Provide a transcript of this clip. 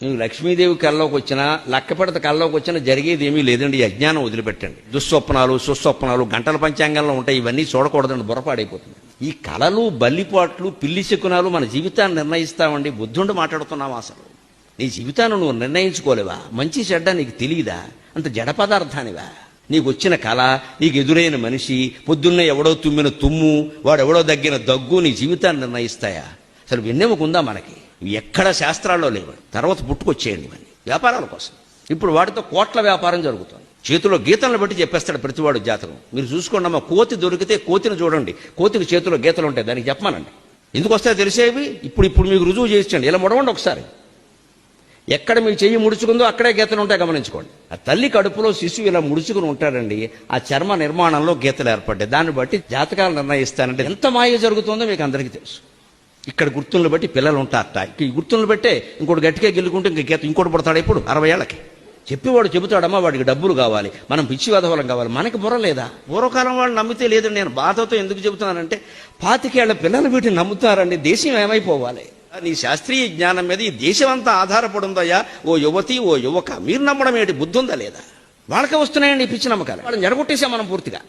మీకు లక్ష్మీదేవి కల్లోకి వచ్చినా లక్కపెడత కల్లోకి వచ్చినా జరిగేది ఏమీ లేదండి. ఈ అజ్ఞానం వదిలిపెట్టండి. దుస్వప్నాలు సుస్వప్నాలు గంటల పంచాంగంలో ఉంటాయి. ఇవన్నీ చూడకూడదండి, బుర్రపాడైపోతుంది. ఈ కళలు బల్లిపాట్లు పిల్లి శకునాలు మన జీవితాన్ని నిర్ణయిస్తామండి. బుద్ధుండి మాట్లాడుతున్నావా? అసలు నీ జీవితాన్ని నువ్వు నిర్ణయించుకోలేవా? మంచి చెడ్డ నీకు తెలియదా? అంత జడ పదార్థానివా? నీకు వచ్చిన కళ, నీకు ఎదురైన మనిషి, పొద్దున్నే ఎవడో తుమ్మిన తుమ్ము, వాడెవడో దగ్గిన దగ్గు నీ జీవితాన్ని నిర్ణయిస్తాయా? అసలు వెన్నెముకుందా మనకి? ఎక్కడ శాస్త్రాల్లో లేవు. తర్వాత పుట్టుకొచ్చేయండి ఇవన్నీ వ్యాపారాల కోసం. ఇప్పుడు వాటితో కోట్ల వ్యాపారం జరుగుతుంది. చేతిలో గీతలను బట్టి చెప్పేస్తాడు ప్రతివాడు జాతకం. మీరు చూసుకోండి అమ్మా, కోతి దొరికితే కోతిని చూడండి. కోతికి చేతిలో గీతలు ఉంటాయి, దానికి చెప్పమానండి. ఎందుకు వస్తాయో తెలిసేవి ఇప్పుడు మీకు రుజువు చేయించండి. ఇలా ముడవండి ఒకసారి. ఎక్కడ మీ చెయ్యి ముడుచుకుందో అక్కడే గీతలు ఉంటాయి, గమనించుకోండి. ఆ తల్లి కడుపులో శిశువు ఇలా ముడుచుకుని ఉంటాడండి. ఆ చర్మ నిర్మాణంలో గీతలు ఏర్పడ్డాయి. దాన్ని బట్టి జాతకాలు నిర్ణయిస్తానంటే ఎంత మాయ జరుగుతుందో మీకు అందరికీ తెలుసు. ఇక్కడ గుర్తులను బట్టి పిల్లలు ఉంటారట. ఈ గుర్తులను బట్టే ఇంకోటి గట్టిగా గెలుకుంటే ఇంక గీత ఇంకోటి పడతాడు. ఇప్పుడు 60 ఏళ్ళకి చెప్పేవాడు చెబుతాడమ్మా, వాడికి డబ్బులు కావాలి, మనం పిచ్చి వధవలం కావాలి. మనకి బుర్ర లేదా? పూర్వకాలం వాళ్ళు నమ్మితే లేదండి. నేను బాధతో ఎందుకు చెబుతున్నానంటే 25 ఏళ్ల పిల్లలు వీటిని నమ్ముతారండి. దేశం ఏమైపోవాలి? నీ శాస్త్రీయ జ్ఞానం మీద ఈ దేశం అంతా ఆధారపడి ఉందయ్యా. ఓ యువతి, ఓ యువక, మీరు నమ్మడం ఏంటి? బుద్ధి ఉందా లేదా? వాళ్ళకే వస్తున్నాయండి ఈ పిచ్చి నమ్మకాలు. వాళ్ళని జడగొట్టేసాం మనం పూర్తిగా.